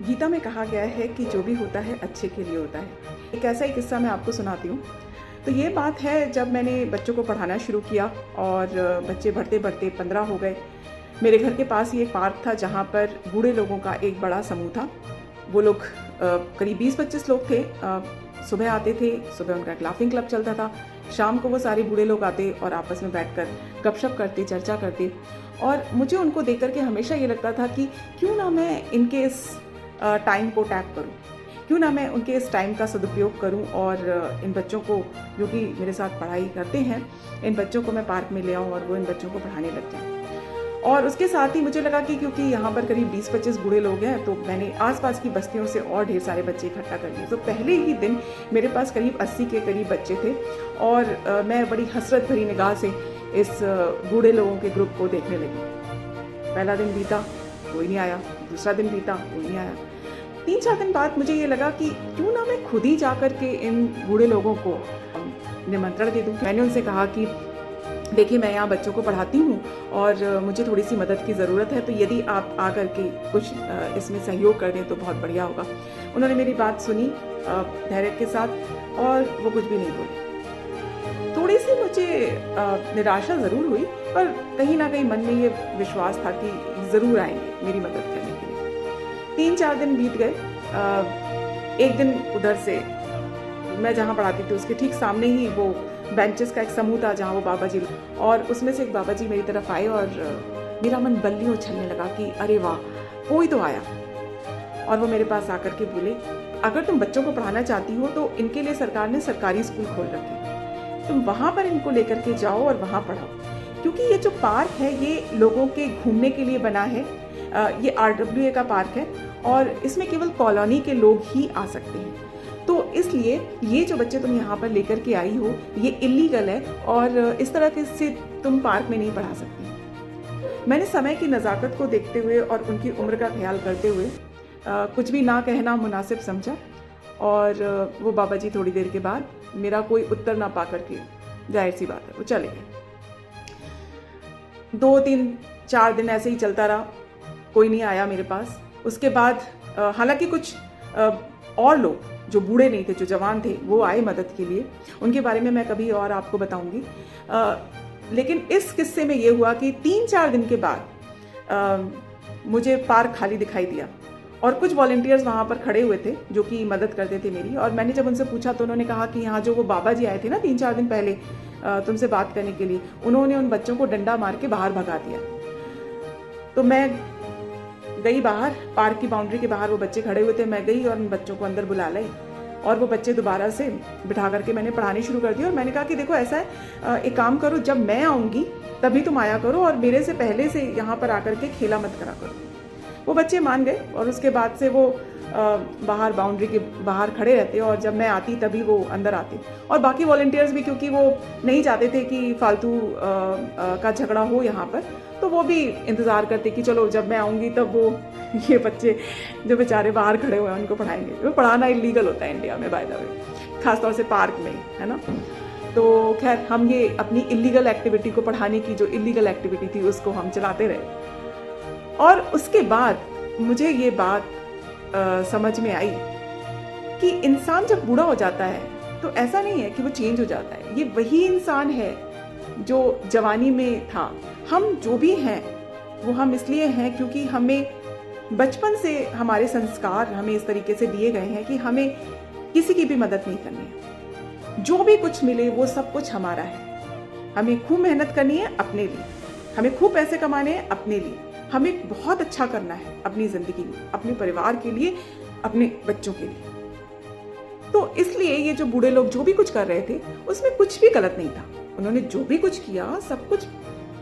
गीता में कहा गया है कि जो भी होता है अच्छे के लिए होता है। एक ऐसा ही किस्सा मैं आपको सुनाती हूँ। तो ये बात है जब मैंने बच्चों को पढ़ाना शुरू किया और बच्चे बढ़ते बढ़ते 15 हो गए। मेरे घर के पास ही एक पार्क था जहाँ पर बूढ़े लोगों का एक बड़ा समूह था। वो लोग करीब 20-25 लोग थे। सुबह आते थे, सुबह उनका एक लाफिंग क्लब चलता था। शाम को वो सारे बूढ़े लोग आते और आपस में बैठकर गपशप करते, चर्चा करते। और मुझे उनको देख कर के हमेशा ये लगता था कि क्यों ना मैं इनके इस टाइम को टैप करूं, क्यों ना मैं उनके इस टाइम का सदुपयोग करूं और इन बच्चों को जो कि मेरे साथ पढ़ाई करते हैं, इन बच्चों को मैं पार्क में ले आऊं और वो इन बच्चों को पढ़ाने लग जाएं। और उसके साथ ही मुझे लगा कि क्योंकि यहाँ पर करीब 20-25 बूढ़े लोग हैं, तो मैंने आसपास की बस्तियों से और ढेर सारे बच्चे इकट्ठा कर लिए। तो पहले ही दिन मेरे पास करीब 80 के करीब बच्चे थे और मैं बड़ी हसरत भरी निगाह से इस बूढ़े लोगों के ग्रुप को देखने लगी। पहला दिन बीता, कोई नहीं आया। दूसरा दिन बीता, कोई नहीं आया। 3-4 दिन बाद मुझे ये लगा कि क्यों ना मैं खुद ही जाकर के इन बूढ़े लोगों को निमंत्रण दे दूं। मैंने उनसे कहा कि देखिए, मैं यहाँ बच्चों को पढ़ाती हूँ और मुझे थोड़ी सी मदद की ज़रूरत है, तो यदि आप आकर के कुछ इसमें सहयोग कर दें तो बहुत बढ़िया होगा। उन्होंने मेरी बात सुनी धैर्य के साथ और वो कुछ भी नहीं बोले। थोड़ी सी मुझे निराशा ज़रूर हुई, पर कहीं ना कहीं मन में ये विश्वास था कि ज़रूर आएंगे मेरी मदद करने के लिए। 3-4 दिन बीत गए। एक दिन उधर से मैं जहाँ पढ़ाती थी उसके ठीक सामने ही वो बेंचेस का एक समूह था जहाँ वो बाबा जी, और उसमें से एक बाबा जी मेरी तरफ आए और मेरा मन बल्लियों उछलने लगा कि अरे वाह, कोई तो आया। और वो मेरे पास आकर के बोले, अगर तुम बच्चों को पढ़ाना चाहती हो तो इनके लिए सरकार ने सरकारी स्कूल खोल रखे, तुम वहाँ पर इनको लेकर के जाओ और वहाँ पढ़ाओ। क्योंकि ये जो पार्क है ये लोगों के घूमने के लिए बना है। ये RWA का पार्क है और इसमें केवल कॉलोनी के लोग ही आ सकते हैं। तो इसलिए ये जो बच्चे तुम यहाँ पर लेकर के आई हो ये इलीगल है और इस तरह के से तुम पार्क में नहीं पढ़ा सकती। मैंने समय की नज़ाकत को देखते हुए और उनकी उम्र का ख्याल करते हुए कुछ भी ना कहना मुनासिब समझा और वो बाबा जी थोड़ी देर के बाद मेरा कोई उत्तर ना पा करके, जाहिर सी बात है, वो चले गए। 2-3-4 दिन ऐसे ही चलता रहा, कोई नहीं आया मेरे पास। उसके बाद हालांकि कुछ और लोग जो बूढ़े नहीं थे, जो जवान थे, वो आए मदद के लिए। उनके बारे में मैं कभी और आपको बताऊंगी। लेकिन इस किस्से में ये हुआ कि 3-4 दिन के बाद मुझे पार्क खाली दिखाई दिया और कुछ वॉलंटियर्स वहाँ पर खड़े हुए थे जो कि मदद करते थे मेरी। और मैंने जब उनसे पूछा तो उन्होंने कहा कि यहाँ जो वो बाबा जी आए थे ना 3-4 दिन पहले तुमसे बात करने के लिए, उन्होंने उन बच्चों को डंडा मार के बाहर भगा दिया। तो मैं गई बाहर, पार्क की बाउंड्री के बाहर वो बच्चे खड़े हुए थे। मैं गई और उन बच्चों को अंदर बुला लाई और वो बच्चे दोबारा से बिठा करके मैंने पढ़ानी शुरू कर दी। और मैंने कहा कि देखो ऐसा है, एक काम करो, जब मैं आऊँगी तभी तुम आया करो और मेरे से पहले से यहाँ पर आकर के खेला मत करा करो। वो बच्चे मान गए और उसके बाद से वो बाहर बाउंड्री के बाहर खड़े रहते और जब मैं आती तभी वो अंदर आते। और बाकी वॉलंटियर्स भी, क्योंकि वो नहीं चाहते थे कि फालतू का झगड़ा हो यहाँ पर, तो वो भी इंतज़ार करते कि चलो जब मैं आऊँगी तब वो ये बच्चे जो बेचारे बाहर खड़े हुए हैं उनको पढ़ाएंगे। वो पढ़ाना इलीगल होता है इंडिया में, बाय द वे, खासतौर से पार्क में, है ना। तो खैर, हम ये अपनी इलीगल एक्टिविटी को, पढ़ाने की जो इलीगल एक्टिविटी थी उसको हम चलाते रहे। और उसके बाद मुझे ये बात समझ में आई कि इंसान जब बूढ़ा हो जाता है तो ऐसा नहीं है कि वो चेंज हो जाता है। ये वही इंसान है जो जवानी में था। हम जो भी हैं वो हम इसलिए हैं क्योंकि हमें बचपन से हमारे संस्कार हमें इस तरीके से दिए गए हैं कि हमें किसी की भी मदद नहीं करनी है। जो भी कुछ मिले वो सब कुछ हमारा है। हमें खूब मेहनत करनी है अपने लिए, हमें खूब पैसे कमाने हैं अपने लिए, हमें बहुत अच्छा करना है अपनी ज़िंदगी में, अपने परिवार के लिए, अपने बच्चों के लिए। तो इसलिए ये जो बूढ़े लोग जो भी कुछ कर रहे थे उसमें कुछ भी गलत नहीं था। उन्होंने जो भी कुछ किया सब कुछ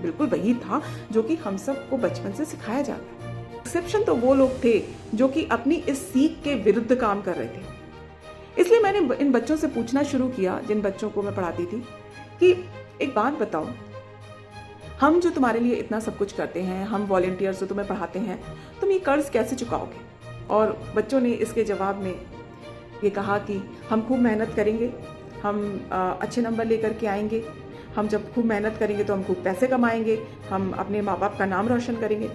बिल्कुल वही था जो कि हम सबको बचपन से सिखाया जाता है। एक्सेप्शन तो वो लोग थे जो कि अपनी इस सीख के विरुद्ध काम कर रहे थे। इसलिए मैंने इन बच्चों से पूछना शुरू किया, जिन बच्चों को मैं पढ़ाती थी, कि एक बात बताओ, हम जो तुम्हारे लिए इतना सब कुछ करते हैं, हम वॉलंटियर्स जो तुम्हें पढ़ाते हैं, तुम ये कर्ज कैसे चुकाओगे? और बच्चों ने इसके जवाब में ये कहा कि हम खूब मेहनत करेंगे, हम अच्छे नंबर लेकर के आएंगे, हम जब खूब मेहनत करेंगे तो हम खूब पैसे कमाएंगे, हम अपने माँ बाप का नाम रोशन करेंगे।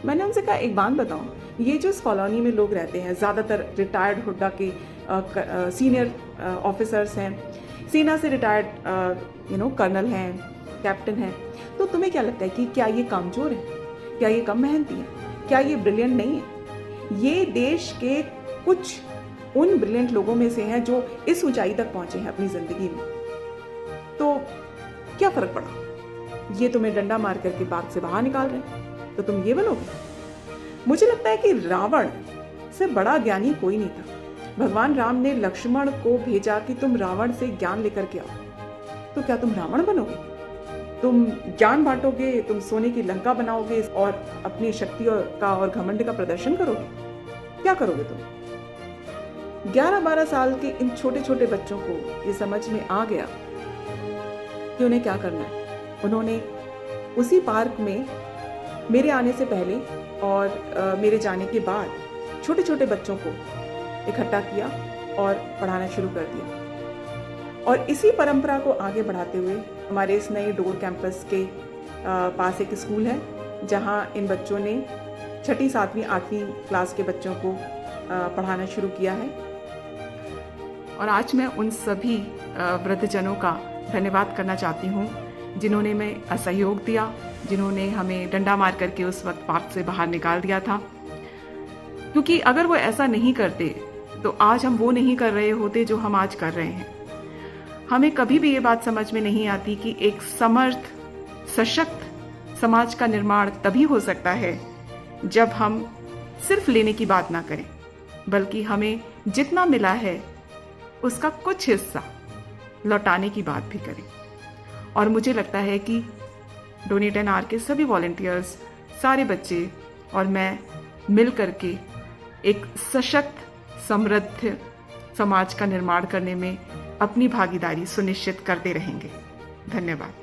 मैंने उनसे कहा, एक बात बताओ, ये जो इस कॉलोनी में लोग रहते हैं, ज़्यादातर रिटायर्ड हुड्डा के सीनियर ऑफिसर्स हैं, सेना से रिटायर्ड कर्नल हैं, कैप्टन हैं। तो तुम्हें क्या लगता है कि क्या ये कमज़ोर है? क्या ये कम मेहनती है? क्या ये ब्रिलियंट नहीं है? ये देश के कुछ उन ब्रिलियंट लोगों में से हैं जो इस ऊंचाई तक पहुंचे हैं अपनी ज़िंदगी में। तो क्या फ़र्क पड़ा? ये तुम्हें डंडा मार करके बाग से बाहर निकाल रहे हैं, तो तुम ये बनोगे? मुझे लगता है कि रावण से बड़ा ज्ञानी कोई नहीं था। भगवान राम ने लक्ष्मण को भेजा कि तुम रावण से ज्ञान लेकर के आओ। तो क्या तुम रावण बनोगे? तुम ज्ञान बांटोगे, तुम सोने की लंका बनाओगे और अपनी शक्तियों का और घमंड का प्रदर्शन करोगे? क्या करोगे तुम? 11-12 साल के इन छोटे छोटे बच्चों को ये समझ में आ गया कि उन्हें क्या करना है। उन्होंने उसी पार्क में मेरे आने से पहले और मेरे जाने के बाद छोटे छोटे बच्चों को इकट्ठा किया और पढ़ाना शुरू कर दिया। और इसी परंपरा को आगे बढ़ाते हुए हमारे इस नए डोर कैंपस के पास एक स्कूल है जहां इन बच्चों ने 6ठी, 7वीं, 8वीं क्लास के बच्चों को पढ़ाना शुरू किया है। और आज मैं उन सभी वृद्धजनों का धन्यवाद करना चाहती हूँ जिन्होंने हमें असहयोग दिया, जिन्होंने हमें डंडा मार करके उस वक्त पार्क से बाहर निकाल दिया था। क्योंकि अगर वो ऐसा नहीं करते तो आज हम वो नहीं कर रहे होते जो हम आज कर रहे हैं। हमें कभी भी ये बात समझ में नहीं आती कि एक समर्थ, सशक्त समाज का निर्माण तभी हो सकता है जब हम सिर्फ लेने की बात ना करें, बल्कि हमें जितना मिला है उसका कुछ हिस्सा लौटाने की बात भी करें। और मुझे लगता है कि डोनेट एन आवर के सभी वॉलंटियर्स, सारे बच्चे और मैं मिल करके एक सशक्त, समृद्ध समाज का निर्माण करने में अपनी भागीदारी सुनिश्चित करते रहेंगे। धन्यवाद।